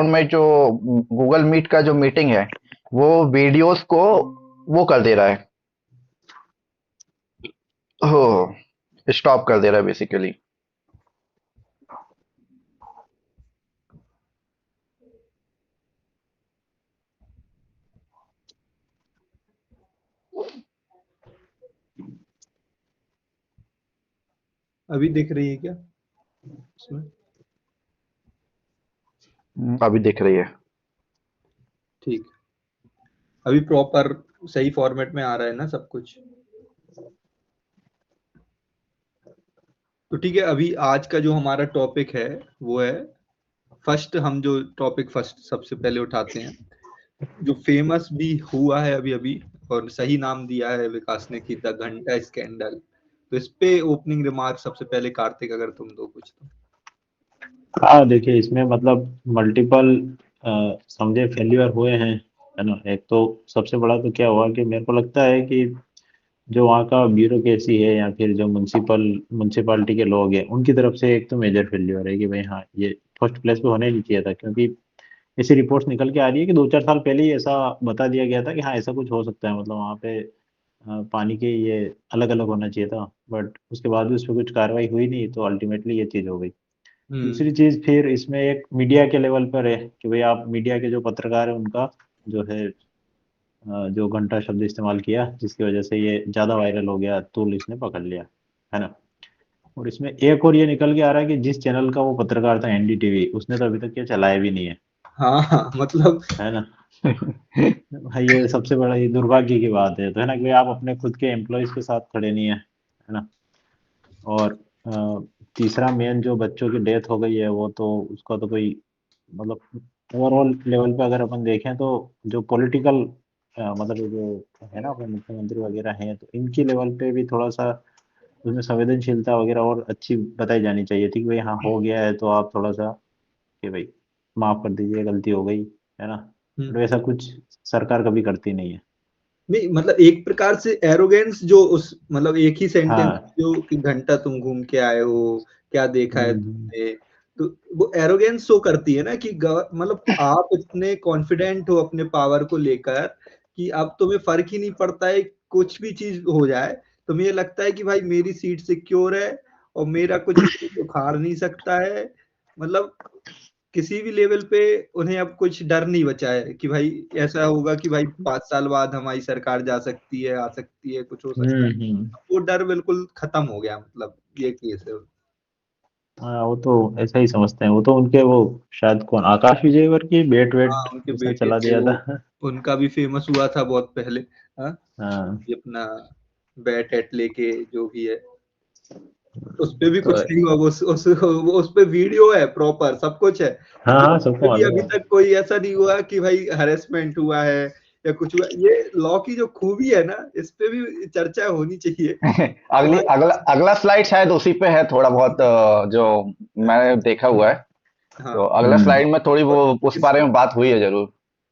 में जो Google meet का जो मीटिंग है, वो वीडियोस को वो कर दे रहा है, हो स्टॉप कर दे रहा है बेसिकली। अभी दिख रही है क्या उसमें? अभी दिख रही है। ठीक। अभी प्रॉपर सही फॉर्मेट में आ रहा है ना सब कुछ? तो ठीक है, अभी आज का जो हमारा टॉपिक है वो है, फर्स्ट हम जो टॉपिक फर्स्ट सबसे पहले उठाते हैं, जो फेमस भी हुआ है अभी अभी, और सही नाम दिया है विकास ने कि द घंटा स्कैंडल। तो इस पे ओपनिंग रिमार्क सबसे पहले कार्तिक अगर तुम दो कुछ तो। हाँ देखिए, इसमें मतलब मल्टीपल समझे फेल्यूर हुए हैं, है ना। एक तो सबसे बड़ा तो क्या हुआ कि मेरे को लगता है कि जो वहाँ का ब्यूरोक्रेसी है या फिर जो म्यूनसिपालिटी के लोग हैं उनकी तरफ से एक तो मेजर फेल्यूर है कि भाई हाँ, ये फर्स्ट प्लेस पे होना ही नहीं चाहिए था। क्योंकि ऐसी रिपोर्ट्स निकल के आ रही है कि 2-4 साल पहले ही ऐसा बता दिया गया था कि हाँ ऐसा कुछ हो सकता है, मतलब वहाँ पे पानी के ये अलग अलग होना चाहिए था। बट उसके बाद भी उस पर कुछ कार्रवाई हुई नहीं, तो अल्टीमेटली ये चीज़ हो गई। हम्म। दूसरी चीज़ फिर इसमें एक मीडिया के लेवल पर है कि भाई आप मीडिया के जो पत्रकार है उनका जो है जो घंटा शब्द इस्तेमाल किया, जिसकी वजह से ये ज़्यादा वायरल हो गया, तो इसने पकड़ लिया, है ना। और इसमें एक और ये निकल के आ रहा है कि जिस चैनल का वो पत्रकार था, एनडीटीवी, उसने तो अभी तक ये चलाया भी नहीं है, हाँ हाँ, मतलब है ना। भाई ये सबसे बड़ा ये दुर्भाग्य की बात है, तो है ना, कि भाई आप अपने खुद के एम्प्लॉयज के साथ खड़े नहीं है ना। और तीसरा मेन जो बच्चों की डेथ हो गई है, वो तो उसका तो कोई मतलब ओवरऑल लेवल पे अगर अपन देखें तो जो पॉलिटिकल मतलब ये जो है ना अपने मुख्यमंत्री वगैरह हैं, तो इनकी लेवल पे भी थोड़ा सा उसमें संवेदनशीलता वगैरह और अच्छी बताई जानी चाहिए थी कि भाई हाँ हो गया है तो आप थोड़ा सा कि भाई माफ कर दीजिए, गलती हो गई, है ना। बट हम्म। वैसा कुछ सरकार कभी करती नहीं है। नहीं, मतलब एक प्रकार से एरोगेंस जो उस मतलब एक ही सेंटेंस हाँ। जो कि घंटा तुम घूम के आए हो, क्या देखा है हम्म। तुमने, तो वो एरोगेंस शो करती है ना कि मतलब आप इतने कॉन्फिडेंट हो अपने पावर को लेकर कि अब तुम्हें फर्क ही नहीं पड़ता है, कुछ भी चीज हो जाए तुम्हें ये लगता है कि भाई मेरी सीट सिक्योर है और मेरा कुछ उखाड़ नहीं सकता है। मतलब किसी भी लेवल पे उन्हें अब कुछ डर नहीं बचा है कि भाई ऐसा होगा कि भाई 5 साल बाद हमारी सरकार जा सकती है, आ सकती है, कुछ हो सकता है। हम्म। वो डर बिल्कुल खत्म हो गया, मतलब ये केस है। हाँ वो तो ऐसा ही समझते हैं, वो तो उनके वो शायद कौन आकाश विजयवर की बेट हाँ, वेट उनके उसने बेटे चला थे दिया वो, था। उनका भी फेमस हुआ था बहुत पहले। हाँ, हाँ। ये अपना बैट एट लेके जो भी है, उस पे भी तो कुछ नहीं हुआ। वो उस पे वीडियो है, प्रॉपर सब कुछ है, हाँ लेकिन हाँ, उस सबको पे भी मालूम अभी है। तक कोई ऐसा नहीं हुआ कि भाई हरेसमेंट हुआ है या कुछ हुआ। ये लॉ की जो खूबी है ना, इस पे भी चर्चा होनी चाहिए। अगली हमारे अगला अगला स्लाइड शायद उसी पे है थोड़ा बहुत, जो मैंने देखा हुआ है। हाँ, तो अगला हम्म। स्लाइड में थोड़ी वो और उस बारे इसमें में बात हुई है जरूर,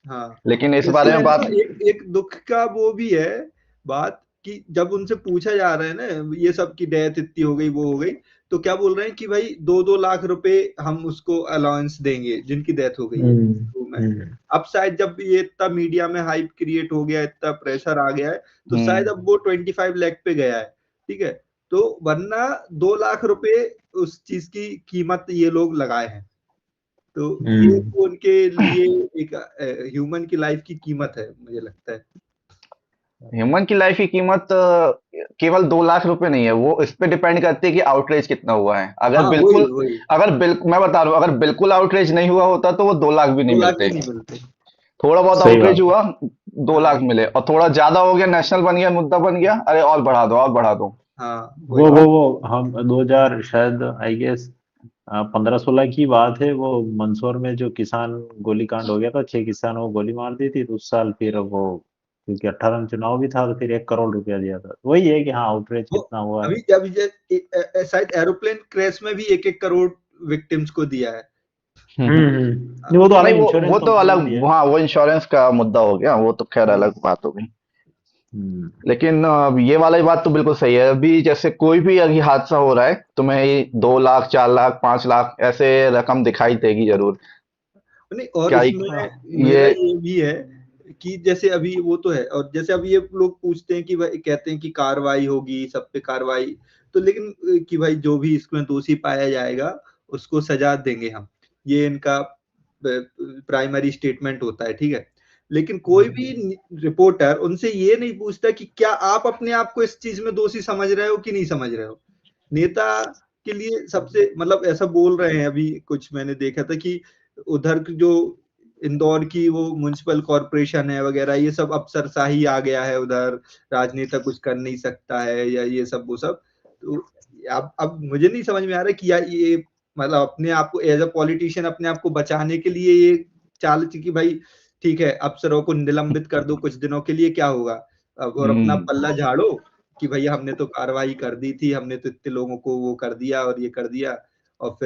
हाँ, लेकिन इस बारे इसमें में ना बात। एक एक दुख का वो भी है बात, कि जब उनसे पूछा जा रहा है ना ये सब की डेथ इतनी हो गई वो हो गई, तो क्या बोल रहे हैं कि भाई 2-2 लाख रुपए हम उसको अलाउंस देंगे जिनकी डेथ हो गई है हम्म। रूम में। हम्म। अब शायद जब ये इतना मीडिया में हाइप क्रिएट हो गया, इतना प्रेशर आ गया है, तो शायद अब हम्म। वो 25 लाख पे गया है। ठीक है, तो वरना 2 लाख रुपए उस चीज की कीमत ये लोग लगाए हैं। तो ये हम्म। तो उनके लिए एक ह्यूमन की लाइफ की कीमत है, मुझे लगता है। ह्यूमन की लाइफ की कीमत केवल 2 लाख रुपए नहीं है, वो इस पे डिपेंड करती है कि आउटरीच कितना हुआ है। हाँ, वही वही। अगर बिल्कुल मैं बता रहा हूँ, अगर बिल्कुल आउटरीच नहीं हुआ होता तो वो 2 लाख भी नहीं 2 लाख भी मिलते। नहीं मिलते। थोड़ा बहुत सही आउटरीच बात है। हुआ, 2 लाख हाँ मिले, और थोड़ा ज्यादा हो गया, नेशनल बन गया, मुद्दा बन गया, अरे और बढ़ा दो और बढ़ा दो। हाँ, वो वही। वो वो हम 2000 शायद आई गेस 15-16 की बात है, वो मंदसौर में जो किसान गोलीकांड हो गया था, 6 किसानों को गोली मार दी थी, तो उस साल फिर वो क्योंकि 18 में चुनाव भी था, तो फिर 1 करोड़ रुपया दिया था। वही है कि हाँ आउटरीच वो कितना हुआ अभी है। जब शायद एरोप्लेन क्रैश में भी 1-1 करोड़ विक्टिम्स को दिया है। नहीं, वो तो नहीं, अलग वो इंश्योरेंस तो कंपनी अलग, ने दिया है। हाँ वो इंश्योरेंस का मुद्दा हो गया, वो तो खैर अलग बात हो गई। हम्म। लेकिन ये वाली बात तो बिल्कुल सही है। अभी जैसे कोई भी अभी हादसा हो रहा है, तुम्हें ये 2 लाख, 4 लाख, 5 लाख ऐसे रकम दिखाई देगी जरूर। नहीं, और क्या इसमें मेरा ये ये भी है कि जैसे अभी वो तो है, और जैसे अभी ये लोग पूछते हैं कि भाई, कहते हैं कि कार्रवाई होगी, सब पे कार्रवाई, तो लेकिन कि भाई जो भी इसमें दोषी पाया जाएगा उसको सजा देंगे हम, ये इनका प्राइमरी स्टेटमेंट होता है, ठीक है। लेकिन कोई भी रिपोर्टर उनसे ये नहीं पूछता कि क्या आप अपने आप को इस चीज में दोषी समझ रहे हो कि नहीं समझ रहे हो। नेता के लिए सबसे मतलब ऐसा बोल रहे हैं, अभी कुछ मैंने देखा था कि उधर की जो इंदौर की वो म्युनिसिपल कॉरपोरेशन है वगैरह, ये सब अफसरशाही आ गया है उधर, राजनेता कुछ कर नहीं सकता है, या ये सब वो सब। तो अब मुझे नहीं समझ में आ रहा कि या ये मतलब अपने आप को एज अ पॉलिटिशियन अपने आप को बचाने के लिए ये चाल थी कि भाई ठीक है, अफसरों को निलंबित कर दो कुछ दिनों के लिए, क्या होगा अब, और अपना पल्ला झाड़ो कि भैया हमने तो कार्रवाई कर दी थी, हमने तो इतने लोगों को वो कर दिया और ये कर दिया, और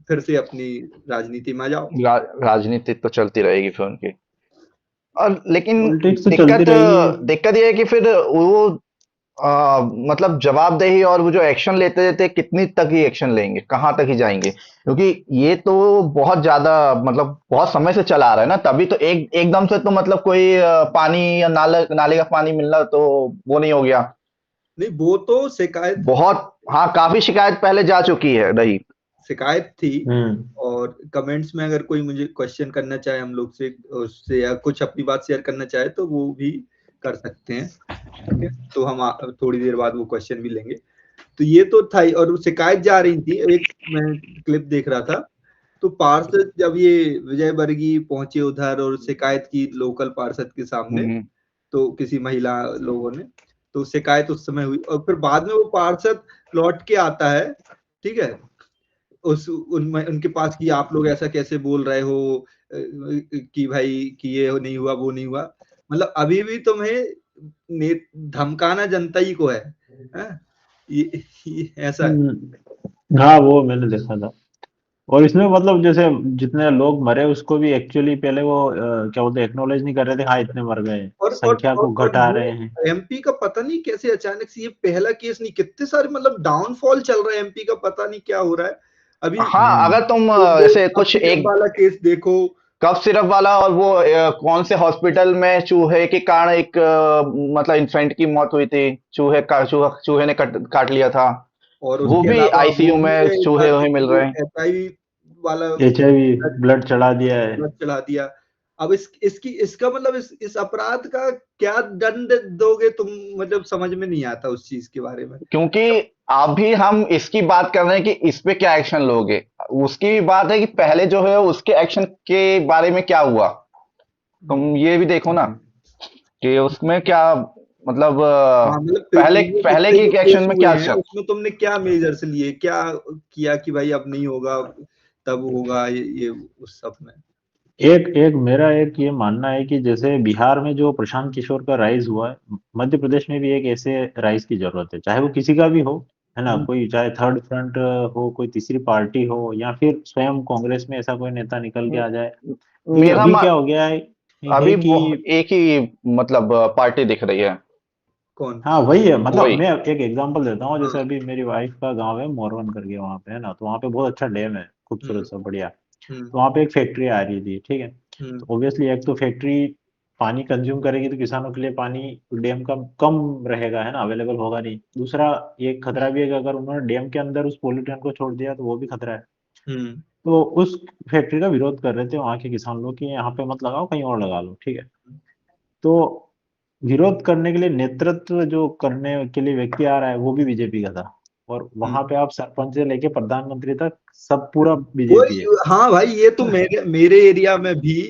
फिर से अपनी राजनीति में आ जाओ। राजनीति तो चलती रहेगी फिर उनकी। और लेकिन पॉलिटिक्स तो चलती दिक्कत रहेगी। दिक्कत ये है कि फिर वो मतलब जवाबदेही और वो जो एक्शन लेते रहते, कितनी तक ही एक्शन लेंगे, कहाँ तक ही जाएंगे, क्योंकि ये तो बहुत ज्यादा मतलब बहुत समय से चला आ रहा है ना। तभी तो एकदम से तो मतलब कोई पानी या नाले का पानी मिलना तो वो नहीं हो गया। नहीं, वो तो शिकायत बहुत, हाँ, काफी शिकायत पहले जा चुकी है रही। शिकायत थी। हम्म। और कमेंट्स में अगर कोई मुझे क्वेश्चन करना चाहे हम लोग से, उससे या कुछ अपनी बात शेयर करना चाहे तो वो भी कर सकते हैं, ठीक है। तो हम थोड़ी देर बाद वो क्वेश्चन भी लेंगे। तो ये तो था ही, और शिकायत जा रही थी। एक मैं क्लिप देख रहा था, तो पार्षद जब ये विजय वर्गीय पहुंचे उधर और शिकायत की लोकल पार्षद के सामने, हम्म। तो किसी महिला लोगों ने, तो शिकायत उस समय हुई, और फिर बाद में वो पार्षद लौट के आता है, ठीक है, उनके पास कि आप लोग ऐसा कैसे बोल रहे हो, कि भाई कि ये नहीं हुआ वो नहीं हुआ। मतलब अभी भी धमकाना जनता ही को है, हाँ? ये ऐसा है। हाँ, वो मैंने देखा था। और इसमें मतलब जैसे जितने लोग मरे उसको भी एक्चुअली पहले वो क्या बोलते हैं, एक्नॉलेज नहीं कर रहे थे, हाँ इतने मर गए, संख्या को और घटा रहे ये हैं। एमपी का पता नहीं कैसे अचानक से, ये पहला केस नहीं, कितने सारे मतलब डाउनफॉल चल रहा है एमपी का, पता नहीं क्या हो रहा है अभी। हाँ, अगर तुम वो जैसे कफ कुछ सिरप एक वाला केस देखो। कफ सिरप वाला, और वो कौन से हॉस्पिटल में चूहे के कारण एक मतलब इन्फेंट की मौत हुई थी, चूहे ने काट लिया था। और वो उसके भी अलावा वो आईसीयू भी में है एक चूहे बार वही मिल रहे हैं। एचआईवी वाला HIV ब्लड चढ़ा दिया है। ब्लड चढ़ा दिया। अब इसका मतलब इस अपराध का क्या दंड दोगे तुम, मतलब समझ में नहीं आता उस चीज के बारे में। क्योंकि अभी हम इसकी बात कर रहे हैं कि इस पे क्या एक्शन लोगे, उसकी भी बात है कि पहले जो है उसके एक्शन के बारे में क्या हुआ। तुम ये भी देखो ना कि उसमें क्या मतलब हाँ, मतलब पहले प्रीवियस पहले जितने के जो एक्शन केस में हुए क्या हैं चल। उसमें तुमने क्या मेजर्स लिए, क्या किया कि भाई अब नहीं होगा, तब होगा, ये उस सब में। एक एक मेरा एक ये मानना है कि जैसे बिहार में जो प्रशांत किशोर का राइज हुआ है, मध्य प्रदेश में भी एक ऐसे राइज की जरूरत है, चाहे वो किसी का भी हो, है ना, हम्म, कोई चाहे थर्ड फ्रंट हो, कोई तीसरी पार्टी हो, या फिर स्वयं कांग्रेस में ऐसा कोई नेता निकल के आ जाए। क्योंकि मेरा अभी मा, क्या हो गया है अभी वो कि एक ही मतलब पार्टी दिख रही है। कौन। हाँ वही है, मतलब वही। मैं एक एग्जांपल देता हूँ, जैसे हाँ। अभी मेरी वाइफ का गांव है मोरवन करके, वहाँ पे है ना, तो वहाँ पे बहुत अच्छा डैम है, हम्म। खूबसूरत सा बढ़िया। हम्म। तो वहाँ पे एक फैक्ट्री आ रही थी, ठीक है। हम्म। तो ऑब्वियसली एक तो फैक्ट्री पानी कंज्यूम करेगी तो किसानों के लिए पानी डैम का कम रहेगा, है ना, अवेलेबल होगा नहीं। दूसरा ये खतरा भी है कि अगर उन्होंने डैम के अंदर उस पोल्यूटेंट को छोड़ दिया तो वो भी खतरा है। हम्म। तो उस फैक्ट्री का विरोध कर रहे थे वहाँ के किसान लोग कि यहाँ पे मत लगाओ, कहीं और लगा लो, ठीक है। तो विरोध करने के लिए नेतृत्व जो करने के लिए व्यक्ति आ रहा है वो भी बीजेपी का था, और हम्म। वहां पे आप सरपंच से लेके प्रधानमंत्री तक सब पूरा वो बीजेपी है। हाँ भाई, ये तो मेरे एरिया में भी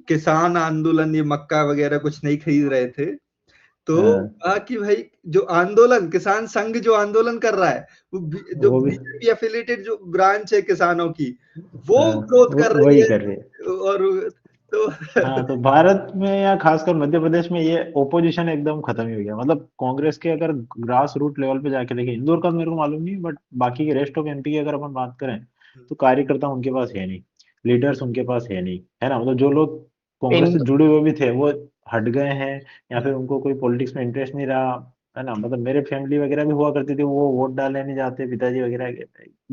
किसान आंदोलन, ये मक्का वगैरह कुछ नहीं खरीद रहे थे, तो हाँ, कहा कि भाई जो आंदोलन, किसान संघ जो आंदोलन कर रहा है, जो वो भी बीजेपी एफिलिएटेड जो ब्रांच है किसानों की, वो हाँ, विरोध कर रही वही है। कर रहे हैं। और तो हाँ, तो भारत में या खासकर मध्य प्रदेश में ये ओपोजिशन एकदम खत्म ही हो गया। मतलब कांग्रेस के अगर ग्रास रूट लेवल पे जाके देखें, इंदौर का तो मेरे को मालूम नहीं, बट बाकी के रेस्ट ऑफ MP की अगर अपन बात करें तो कार्यकर्ता उनके पास है नहीं, लीडर्स उनके पास है नहीं, है ना। मतलब जो लोग कांग्रेस इन से जुड़े हुए भी थे वो हट गए हैं, या फिर उनको कोई पॉलिटिक्स में इंटरेस्ट नहीं रहा, है ना। मतलब मेरे फैमिली वगैरह भी हुआ करती थी, वो वोट डालने नहीं जाते, पिताजी वगैरह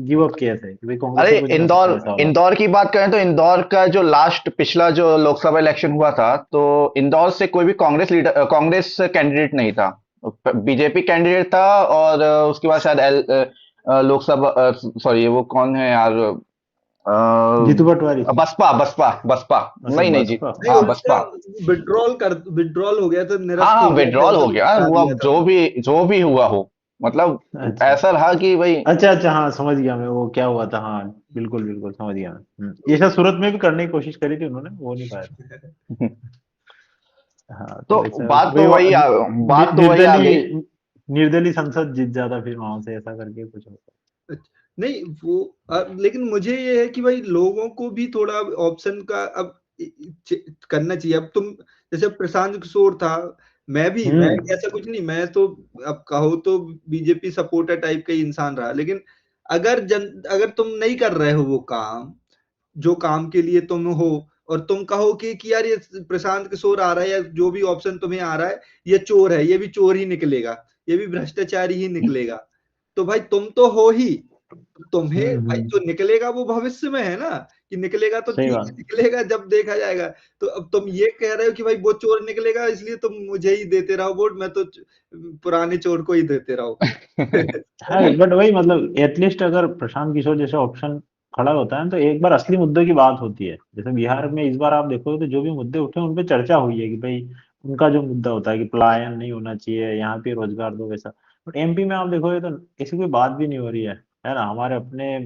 गिव अप किए थे कि भाई कांग्रेस अरे में कुछ नहीं हो इंदौर, सकता, ऐसा वाला। इंदौर की बात करें तो इंदौर का जो लास्ट पिछला जो लोकसभा इलेक्शन हुआ था, तो इंदौर से कोई भी कांग्रेस लीडर, कांग्रेस कैंडिडेट नहीं था, बीजेपी कैंडिडेट था। और उसके बाद शायद लोकसभा, सॉरी वो कौन है यार, जीतू पटवारी। बसपा बसपा बसपा। अच्छा, नहीं नहीं जी, बसपा। नहीं, हाँ उनका बसपा। विड्रॉल हो गया था, हाँ निरस्त हाँ, हो गया था, विड्रॉल ऐसा हो कुछ गया, बता वो दिया अब था उन्होंने। जो भी हुआ हो, मतलब अच्छा ऐसा रहा कि भाई। अच्छा अच्छा, हाँ समझ गया मैं, वो क्या हुआ था, हाँ बिल्कुल बिल्कुल समझ गया मैं। ये तो शायद सूरत में भी करने की कोशिश करी थी उन्होंने, वो नहीं पाया था। हाँ, तो तो ऐसा कि भाई वो बात तो वही आ गई। निर्दलीय, निर्दलीय संसद जीत जाता फिर वहां से, ऐसा करके कुछ होता। नहीं वो लेकिन मुझे ये है कि भाई लोगों को भी थोड़ा ऑप्शन का अब करना चाहिए। अब तुम जैसे प्रशांत किशोर था, मैं हम्म। ऐसा कुछ नहीं, मैं तो अब कहो तो बीजेपी सपोर्टर टाइप का ही इंसान रहा, लेकिन अगर तुम नहीं कर रहे हो वो काम जो काम के लिए तुम हो, और तुम कहो कि यार ये प्रशांत किशोर आ रहा है या जो भी ऑप्शन तुम्हें आ रहा है ये चोर है, ये भी चोर ही निकलेगा, ये भी भ्रष्टाचारी ही निकलेगा, तो भाई तुम तो हो ही, तुम्हें भाई हम्म। जो निकलेगा वो भविष्य में है ना, कि निकलेगा तो सही ठीक है, बात। निकलेगा जब देखा जाएगा। तो अब तुम ये कह रहे हो कि भाई वो चोर निकलेगा इसलिए तुम मुझे ही देते रहो वोट, मैं तो पुराने चोर को ही देते रहो। है हाँ ना? बट वही मतलब एटलीस्ट अगर प्रशांत किशोर जैसे ऑप्शन खड़ा होता है तो एक बार असली मुद्दों की बात होती है। जैसे बिहार में इस बार आप देखोगे तो जो भी मुद्दे उठे उन पे चर्चा हुई है कि भाई उनका जो मुद्दा होता है कि पलायन नहीं होना चाहिए, यहाँ पे रोजगार दो, वैसा। बट एमपी में आप देखोगे तो ऐसी कोई बात भी नहीं हो रही है ना। हमारे अपने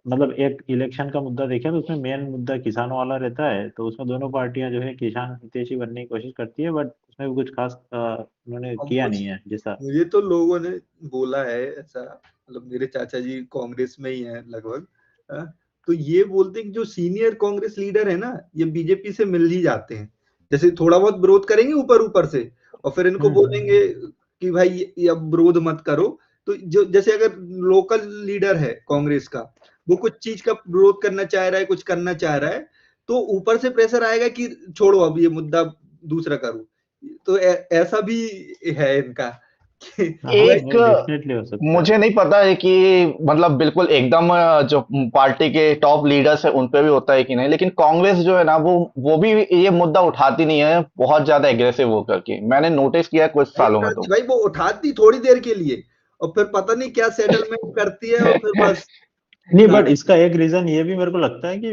मतलब एक इलेक्शन का मुद्दा देखें तो उसमें मेन मुद्दा किसानों वाला रहता है, तो उसमें दोनों पार्टियां जो है किसान हितैषी बनने की कोशिश करती है, बट उसमें भी कुछ खास उन्होंने अब किया मुझे नहीं है जैसा। मुझे तो लोगों ने बोला है ऐसा, मतलब मेरे चाचा जी कांग्रेस में ही हैं लगभग, हाँ, तो ये बोलते हैं कि जो सीनियर कांग्रेस लीडर है ना ये बीजेपी से मिल ही जाते हैं, जैसे थोड़ा बहुत विरोध करेंगे ऊपर ऊपर से, और फिर इनको बोलेंगे हम्म। कि भाई ये अब विरोध मत करो। तो जो जैसे अगर लोकल लीडर है कांग्रेस का, वो कुछ चीज का विरोध करना चाह रहा है, कुछ करना चाह रहा है, तो ऊपर से प्रेशर आएगा कि छोड़ो अब ये मुद्दा दूसरा करो। तो ऐसा भी है इनका कि हाँ भाई एक, नहीं, डेफिनेटली हो सकता है। मुझे नहीं पता है कि मतलब बिल्कुल एकदम जो पार्टी के टॉप लीडर्स है उन पे भी होता है कि नहीं, लेकिन कांग्रेस जो है ना, वो भी ये मुद्दा उठाती नहीं है बहुत ज्यादा एग्रेसिव होकर के, मैंने नोटिस किया है कुछ नहीं सालों में उठाती तो। भाई, वो उठाती थोड़ी देर के लिए और फिर पता नहीं क्या सेटलमेंट करती है और फिर बस नहीं ना। बट इसका एक रीजन ये भी मेरे को लगता है कि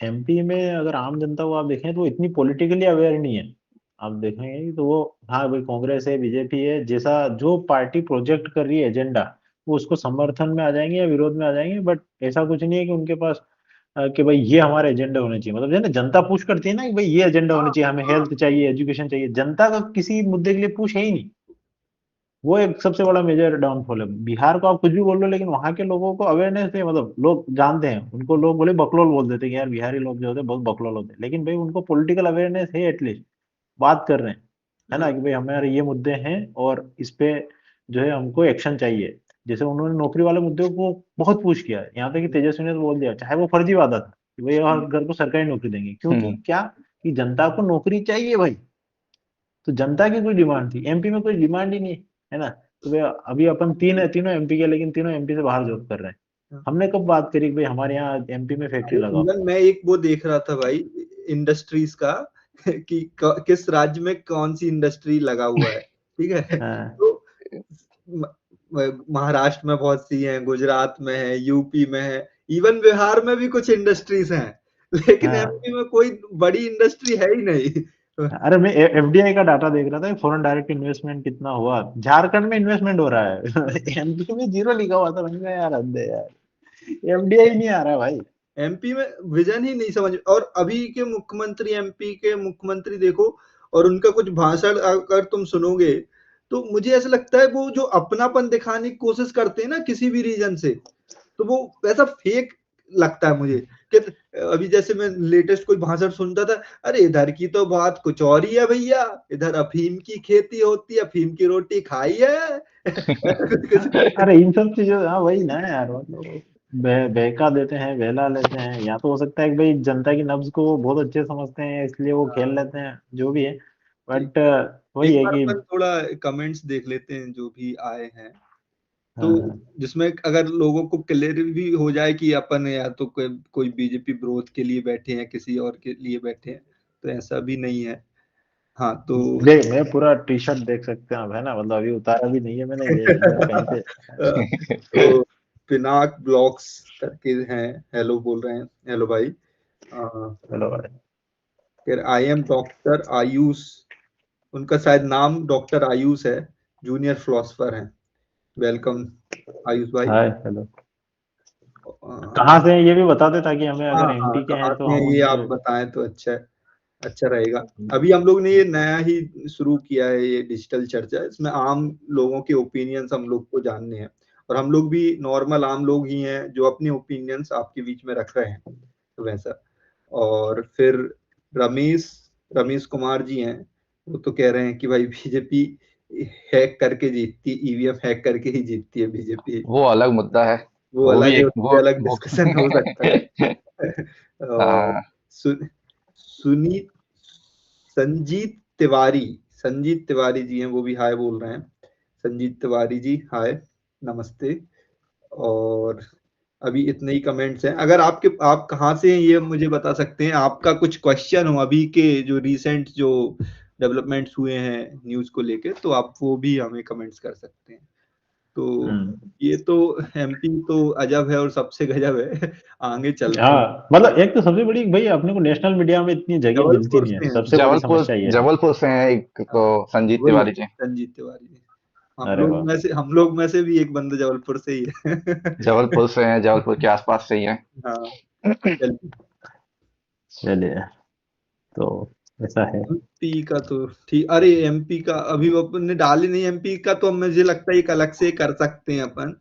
एमपी में अगर आम जनता को आप देखें तो वो इतनी पॉलिटिकली अवेयर नहीं है। आप देखेंगे कि तो वो, हाँ भाई कांग्रेस है बीजेपी है, जैसा जो पार्टी प्रोजेक्ट कर रही है एजेंडा, वो उसको समर्थन में आ जाएंगे या विरोध में आ जाएंगे। बट ऐसा कुछ नहीं है कि उनके पास कि भाई ये हमारे एजेंडा होने चाहिए। मतलब जो है ना, जनता पुश करती है ना कि भाई ये एजेंडा होना हाँ चाहिए, हमें हाँ। हेल्थ चाहिए, एजुकेशन चाहिए, जनता का किसी मुद्दे के लिए पुश है ही नहीं। वो एक सबसे बड़ा मेजर डाउनफॉल है। बिहार को आप कुछ भी बोल लो लेकिन वहां के लोगों को अवेयरनेस है, मतलब लोग जानते हैं उनको, लोग बोले बकलोल बोल देते हैं कि यार बिहारी लोग जो होते हैं बहुत बकलोल होते हैं, लेकिन भाई उनको पॉलिटिकल अवेयरनेस है, एटलीस्ट बात कर रहे हैं, है ना, हाँ, कि भाई हमारे ये मुद्दे हैं और इस पे जो है हमको एक्शन चाहिए। जैसे उन्होंने नौकरी वाले मुद्दे को बहुत पुश किया है, यहाँ तक कि तेजस्वी ने तो बोल दिया, चाहे वो फर्जी वादा था कि भाई हर घर को सरकारी नौकरी देंगे, क्योंकि हम्म। क्या, कि जनता को नौकरी चाहिए भाई। तो जनता की कोई डिमांड थी, एमपी में कोई डिमांड ही नहीं है ना। तो भाई अभी अपन तीनों एमपी के, लेकिन तीनों एमपी से बाहर जॉब कर रहे हैं। हाँ। हमने कब बात करी कि भाई हमारे यहाँ एमपी में फैक्ट्री अरे लगाओ। इवन मैं एक वो देख रहा था भाई इंडस्ट्रीज का कि किस राज्य में कौन सी इंडस्ट्री लगा हुआ है, ठीक है। हाँ तो महाराष्ट्र में बहुत सी हैं, गुजरात में है, यूपी में है, इवन बिहार में भी कुछ इंडस्ट्रीज हैं, लेकिन हाँ। एमपी में कोई बड़ी इंडस्ट्री है ही नहीं। अरे मैं एफडीआई का डाटा देख रहा था, फॉरेन डायरेक्ट इन्वेस्टमेंट कितना हुआ, झारखंड में इन्वेस्टमेंट हो रहा है एमपी में जीरो लिखा हुआ था। मैंने कहा यार हद है यार, एफडीआई नहीं आ रहा भाई। एमपी में विजन ही नहीं समझ, और अभी के मुख्यमंत्री, एमपी के मुख्यमंत्री देखो, और उनका कुछ भाषण अगर तुम सुनोगे तो मुझे ऐसा लगता है वो जो अपनापन दिखाने की कोशिश करते हैं ना किसी भी रीजन से, तो वो वैसा फेक लगता है मुझे। कि अभी जैसे मैं लेटेस्ट कोई भाषण सुनता था, अरे इधर की तो बात कुछ और ही है भैया, इधर अफीम की खेती होती है, अफीम की रोटी खाई है ऐसा कुछ हाँ, कुछ। अरे इन सब चीजों, हाँ वही ना यार, मतलब बहका देते हैं, बहला लेते हैं, या तो हो सकता है कि भाई जनता की नब्ज को वो बहुत अच्छे समझते हैं इसलिए वो खेल लेते हैं, जो भी है। बट वही एक है बार कि अपन थोड़ा कमेंट्स देख लेते हैं जो भी आए हैं, तो हाँ, जिसमें अगर लोगों को क्लियर भी हो जाए कि अपन या तो कोई बीजेपी विरोध के लिए बैठे हैं, किसी और के लिए बैठे हैं, तो ऐसा भी नहीं है। हाँ तो देख मैं पूरा टी शर्ट देख सकते हैं आप, है ना, मतलब अभी उतारा भी नहीं है मैंने, ये इधर कहीं पे। तो पिनाक ब्लॉग्स करके हैं, हेलो बोल रहे हैं, हेलो भाई। चलो भाई। फिर आई एम डॉक्टर आयुष, उनका शायद नाम डॉक्टर आयुष है, जूनियर फिलोसफर हैं। वेलकम आयुष भाई। Hi hello. कहाँ हाँ से है ये भी बता दे, ताकि हमें हाँ अगर एमपी के कहाँ हैं तो से हैं हम ये आप उनसे। बताएं तो अच्छा रहेगा। अभी हम लोग ने ये नया ही शुरू किया है, ये डिजिटल चर्चा, इसमें आम लोगों के ओपिनियंस हम लोग को जानने हैं, और हम लोग भी नॉर्मल आम लोग ही हैं जो अपने ओपिनियंस आपके बीच में रख रहे हैं, तो वैसा। और फिर रमेश रमेश कुमार जी हैं, वो तो कह रहे हैं कि भाई बीजेपी हैक करके जीतती, ईवीएम हैक करके ही जीतती है बीजेपी। वो अलग मुद्दा है। वो वो अलग भी है, एक उस पे अलग वो डिस्कशन हो सकता है। और हाँ, सु, सुनीत संजीत तिवारी जी हैं, वो भी हाय बोल रहे हैं। संजीत तिवारी जी हाय, नमस्ते। और अभी इतने ही कमेंट्स हैं। अगर आप कहाँ से हैं ये मुझे बता सकते हैं, आपका कुछ क्वेश्चन हो अभी के जो रिसेंट जो डेवलपमेंट्स हुए हैं न्यूज को लेके, तो आप वो भी हमें कमेंट्स कर सकते हैं। तो हम्म। ये तो एमपी तो अजब है और सबसे गजब है। आगे चलते हैं। हाँ मतलब एक तो सबसे बड़ी भाई, अपने को नेशनल मीडिया में इतनी जगह मिलती जबलपुर नहीं है, से हैं, सबसे बड़ी जबलपुर समस्या ये है। जबलपुर से हैं एक तो, हाँ, संजीत वही तिवारी जी। संजीत तिवारी जी। अरे वाह। हम लोग में से भी एक बंदा जबलपुर से ही है। जबलपुर से हैं, जबलपुर के आसपास से ही हैं। हाँ चलिए। चलिए, तो ऐसा है। एमपी का तो ठीक, अरे एमपी का अभी वो अपन ने डाली नहीं, एमपी का तो मुझे लगता है एक अलग से कर सकते हैं अपन,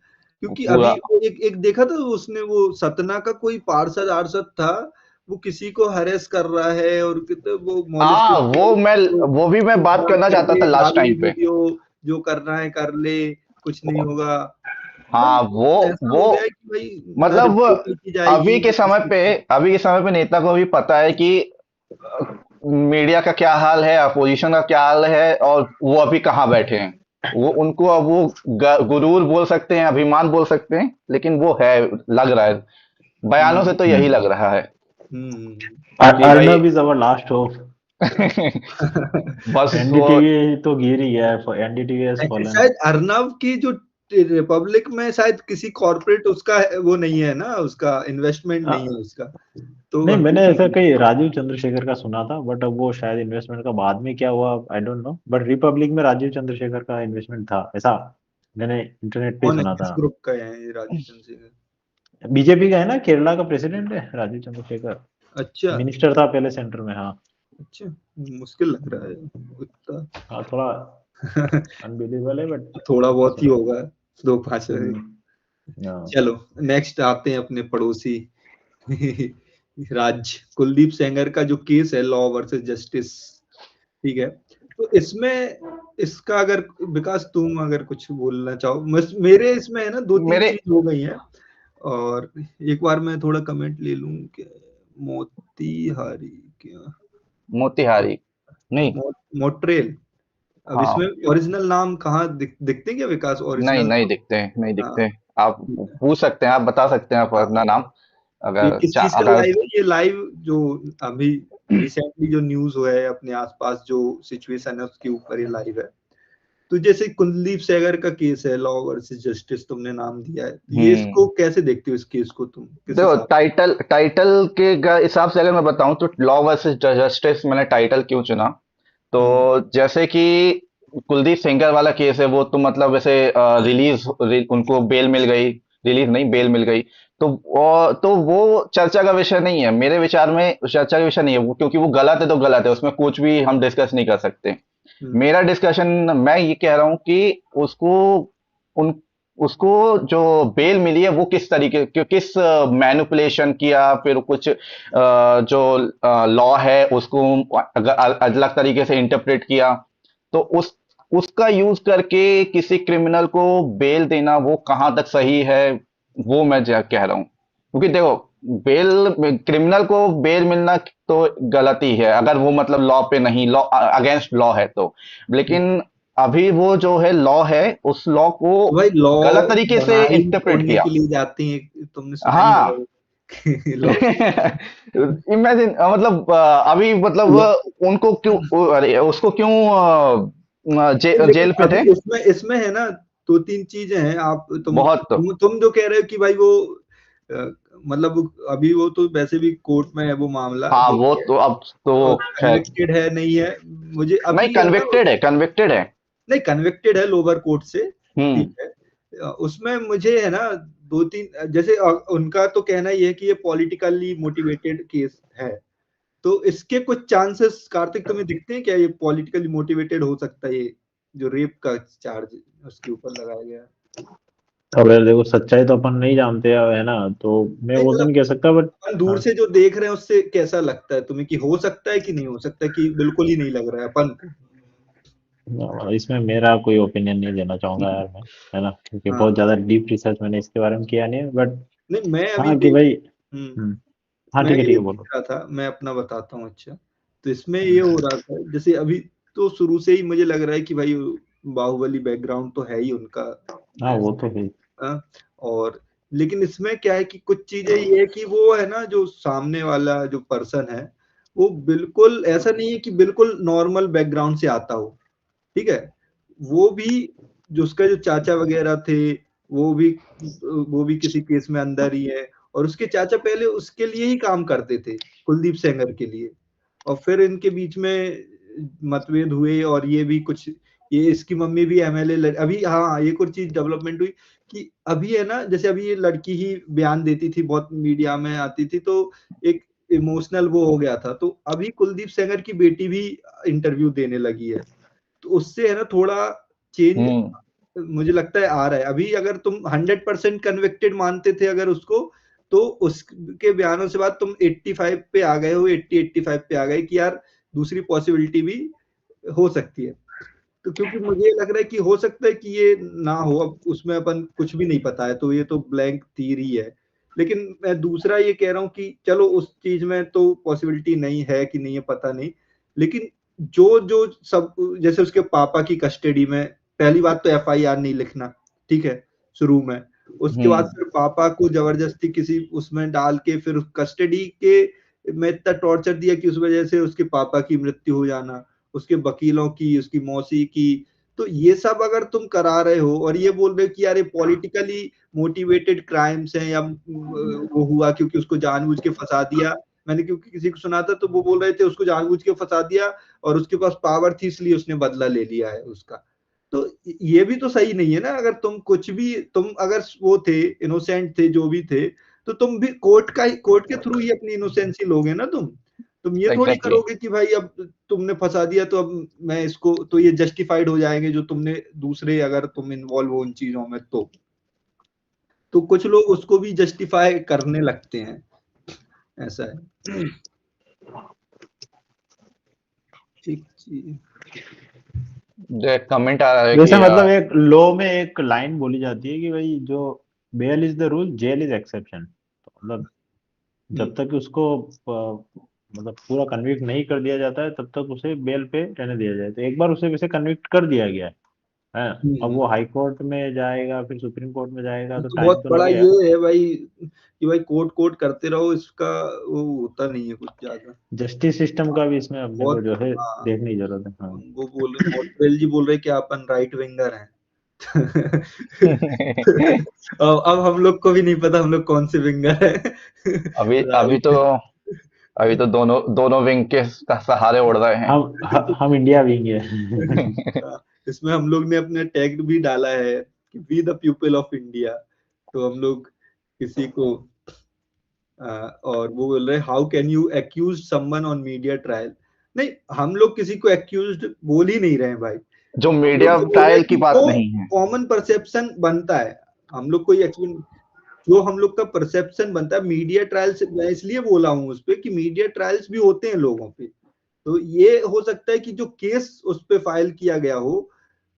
क्योंकि अभी पूरा वो एक देखा था उसने, वो सतना का कोई पार्षद आर्षद था, वो किसी को हरेस कर रहा है और कितने वो हाँ, मॉलेस्टेशन वो भी मैं बात करना कर चाहता था ले, लास्ट डाल ले टाइम पे। वीडियो, जो करना है कर ले, कुछ नहीं होगा। हाँ, मतलब ऐसा वो हो गया है कि भाई ना मतलब रिपोर्ट लिखी जाएगी ना कुछ लिखी। अभी के समय पे नेता को भी पता है कि मीडिया का क्या हाल है, अपोजिशन का क्या हाल है, और वो अभी कहाँ बैठे हैं। वो उनको अब वो गुरूर बोल सकते हैं, अभिमान बोल सकते हैं, लेकिन वो है, लग रहा है बयानों से हम्म तो यही लग रहा है हम्म कि भाई Arnab is our last hope. बस वो। एनडीटीवी तो गिर ही गया है, एनडीटीवी हैज फॉलन। शायद अर्नव की जो रिपब्लिक में शायद किसी कॉर्पोरेट उसका वो नहीं है ना, उसका इन्वेस्टमेंट नहीं है उसका, तो नहीं, मैंने ऐसा हम्म, कहीं राजीव चंद्रशेखर का सुना था, बट अब वो शायद इन्वेस्टमेंट का बाद में क्या हुआ I don't know, but Republic में राजीव चंद्रशेखर का इन्वेस्टमेंट था, ऐसा मैंने इंटरनेट पे ही कौन है, सुना किस था। ग्रुप का है ये राजीव चंद्रशेखर? बीजेपी का है ना, केरला का प्रेसिडेंट है राजीव चंद्रशेखर। अच्छा मिनिस्टर था पहले सेंटर में, हाँ। अच्छा, मुश्किल लग रहा है उतना। हाँ थोड़ा अनबिलीवेबल है, बट थोड़ा ऐसा बहुत ही सुना था। होगा, दो पांच। हाँ। चलो नेक्स्ट आते हैं अपने पड़ोसी राज्य, कुलदीप सेंगर का जो केस है, लॉ वर्सेस जस्टिस, ठीक है। तो इसमें इसका अगर विकास तुम अगर कुछ बोलना चाहो, मेरे इसमें है ना दो तीन मेरे चीज हो गई हैं, और एक बार मैं थोड़ा कमेंट ले लूं कि मोतीहारी क्या, मोतिहारी नहीं। मोट्रेल। अब हाँ, इसमें ओरिजिनल नाम कहाँ दिखते हैं क्या विकास, नहीं ओरिजिनल नहीं नाम? दिखते हैं, नहीं हाँ दिखते हैं। आप ठीक है। पूछ सकते हैं, आप बता सकते हैं आप हाँ, अपना नाम, ये अगर किस चीज का अगर लाइव है, ये लाइव जो अभी रिसेंटली जो न्यूज हुआ है अपने आसपास जो सिचुएशन है उसके ऊपर ये लाइव है। तो जैसे कुलदीप सेंगर का केस है, लॉ वर्सेस जस्टिस तुमने नाम दिया है, तो ये इसको हम्म। कैसे देखते हो, इस केस को तुम किस देखो, हिसाब? टाइटल के हिसाब से अगर मैं बताऊं तो लॉ वर्सेस जस्टिस मैंने टाइटल क्यों चुना, तो हम्म जैसे कि कुलदीप सेंगर वाला केस है, वो तो मतलब वैसे उनको बेल मिल गई, रिलीज नहीं, बेल मिल गई। तो वो चर्चा का विषय नहीं है मेरे विचार में, चर्चा का विषय नहीं है वो, क्योंकि वो गलत है तो गलत है, उसमें कुछ भी हम डिस्कस नहीं कर सकते। हम्म मेरा डिस्कशन, मैं ये कह रहा हूँ कि उसको उन उसको जो बेल मिली है वो किस तरीके किस मैनिपुलेशन किया, फिर कुछ जो लॉ है उसको अलग तरीके से इंटरप्रेट किया, तो उसका यूज करके किसी क्रिमिनल को बेल देना वो कहाँ तक सही है, वो मैं कह रहा हूँ। क्योंकि देखो, बेल, क्रिमिनल को बेल मिलना तो गलत ही है, अगर वो मतलब लॉ पे नहीं, लॉ अगेंस्ट लॉ है तो। लेकिन अभी वो जो है लॉ है, उस लॉ को तो भाई लॉ गलत तरीके से बनाई इंटरप्रेट तोड़ने किया। के लिए जाते हैं, तुमने सुना ही हाँ। होगा लॉ इमेजिन, मतलब अभी मतलब उनको क्यों, अरे उसको क्यों लेकिन जेल पे अभी थे। इसमें इसमें है ना, दो तीन चीजें हैं। आप बहुत। तुम जो कह रहे हो कि भाई वो मतलब अभी वो तो वैसे भी कोर्ट में है वो मामला हाँ, जो वो भी है, तो अब तो और खैर। कन्विक्टेड है नहीं है, मुझे नहीं, अभी है ना। कन्विक्टेड है, कन्विक्टेड है। नहीं, कन्विक्टेड है लोअर कोर्ट से, हम्म। ठीक है। उसमें मुझे है ना दो तीन, जैसे उनका तो कहना ये है कि ये पॉलिटिकली मोटिवेटेड केस है। तो इसके कुछ चांसेस कार्तिक तुम्हें दिखते हैं क्या, ये पॉलिटिकली मोटिवेटेड हो सकता है, ये जो रेप का चार्ज उसके ऊपर लगाया गया है? अब यार देखो, सच्चाई तो अपन नहीं जानते है ना, तो मैं नहीं वो तो मतलब नहीं कह सकता, बट अपन दूर से जो देख रहे हैं उससे कैसा लगता है तुम्हें, कि हो सकता है कि नहीं हो सकता, कि बिल्कुल ही नहीं लग रहा है अपन को? इसमें मेरा कोई ओपिनियन नहीं देना चाहूंगा यार मैं, है ना, क्योंकि बहुत हाँ, ज्यादा डीप रिसर्च मैंने इसके बारे में किया नहीं है, बट नहीं मैं अभी हाँ कि देख भाई। हम्म हाँ मैं ठीक ये है देख बोलो। रहा था, मैं अपना बताता हूँ। अच्छा, तो इसमें ये हो रहा था, जैसे अभी तो शुरू से ही मुझे लग रहा है कि भाई बाहुबली बैकग्राउंड तो है ही उनका हाँ वो ऐसे। तो है। हाँ, और लेकिन इसमें क्या है कि कुछ चीजें ये है कि वो है ना, जो सामने वाला जो पर्सन है, वो बिल्कुल ऐसा नहीं है कि बिल्कुल नॉर्मल बैकग्राउंड से आता हो, ठीक है। वो भी, जो उसका जो चाचा वगैरह थे, वो भी वो भी किसी केस में अंदर ही है, और उसके चाचा पहले उसके लिए ही काम करते थे, कुलदीप सेंगर के लिए। और फिर इनके बीच में मतभेद हुए, और ये भी कुछ, ये इसकी मम्मी भी एमएलए अभी। हाँ, एक और चीज डेवलपमेंट हुई कि अभी है ना, जैसे अभी ये लड़की ही बयान देती थी, बहुत मीडिया में आती थी, तो एक इमोशनल वो हो गया था। तो अभी कुलदीप सेंगर की बेटी भी इंटरव्यू देने लगी है, तो उससे है ना थोड़ा चेंज हम्म। मुझे लगता है आ रहा है। अभी अगर तुम 100% कन्विक्टेड मानते थे अगर उसको, तो उसके बयानों से बाद तुम 85 पे आ गए हो, 80-85 पे आ गए कि यार दूसरी पॉसिबिलिटी भी हो सकती है। तो क्योंकि मुझे लग रहा है कि हो सकता है कि ये ना हो, अब उसमें अपन कुछ भी नहीं पता है, तो ये तो ब्लैंक थ्योरी है। लेकिन मैं दूसरा ये कह रहा हूँ कि चलो उस चीज में तो पॉसिबिलिटी नहीं है कि नहीं है, पता नहीं। लेकिन जो जो सब, जैसे उसके पापा की कस्टडी में, पहली बात तो एफआईआर नहीं लिखना, ठीक है, शुरू में। उसके बाद हम्म। फिर पापा को जबरदस्ती किसी उसमें डाल के फिर कस्टडी के में इतना टॉर्चर दिया कि उस वजह से उसके पापा की मृत्यु हो जाना, उसके वकीलों की, उसकी मौसी की। तो ये सब अगर तुम करा रहे हो और ये बोल रहे हो कि यार ये पॉलिटिकली मोटिवेटेड क्राइम्स हैं, या वो हुआ क्योंकि उसको जानबूझ के फंसा दिया। मैंने क्योंकि किसी को सुना था, तो वो बोल रहे थे उसको जानबूझ के फंसा दिया, और उसके पास पावर थी इसलिए उसने बदला ले लिया है उसका। तो ये भी तो सही नहीं है ना, अगर तुम कुछ भी, तुम अगर वो थे, इनोसेंट थे, जो भी थे, तो तुम भी कोर्ट के थ्रू ही अपनी इनोसेंसी लोगे ना तुम ये थोड़ी एग्जैक्टली। करोगे कि भाई अब तुमने फंसा दिया तो अब मैं इसको, तो ये जस्टिफाइड हो जाएंगे जो तुमने दूसरे, अगर तुम इन्वॉल्व हो उन चीजों में, तो कुछ लोग उसको भी जस्टिफाई करने लगते हैं, ऐसा है। ठीक जी। कमेंट आ रहा है वैसे कि मतलब एक लॉ में एक लाइन बोली जाती है कि भाई जो bail is the rule, jail is exception. तो मतलब हम्म जब तक उसको मतलब पूरा कन्विक्ट नहीं कर दिया जाता है, तब तक उसे बेल पे रहने दिया जाए। तो एक बार उसे वैसे कन्विक्ट कर दिया गया है, अब हम्म। वो हाई कोर्ट में जाएगा, फिर सुप्रीम कोर्ट में जाएगा, तो तो टाइम बहुत तो बड़ा लगेगा। ये है भाई कि भाई कोर्ट कोर्ट करते रहो, इसका वो होता नहीं है कुछ ज्यादा। जस्टिस सिस्टम का भी इसमें अपने को बहुत, जो है हाँ, देखने की जरूरत है। हाँ। वो बोल रहे, मोटरेल जी बोल रहे कि अपन राइट विंगर हैं। अब हम लोग को भी नहीं पता हम लोग कौन से विंगर हैं। अभी अभी तो राइट। अभी तो दोनों दोनों विंग के सहारे उड़ रहे हैं। हम इंडिया विंग है। इसमें हम लोग ने अपने टैग भी डाला है कि we the people of India. तो हम लोग किसी को और वो बोल रहे how can you accuse someone on media trial. नहीं, हम लोग किसी को एक्यूज बोल ही नहीं रहे हैं भाई। जो हम लोग मीडिया ये बोल रहे ट्रायल हैं की कि बात जो नहीं है। कॉमन परसेप्शन बनता है, हम लोग कोई जो हम लोग का परसेप्शन बनता है मीडिया ट्रायल्स, मैं इसलिए बोला हूँ उस पे कि मीडिया ट्रायल्स भी होते हैं लोगों पे। तो ये हो सकता है कि जो केस उस पे फाइल किया गया हो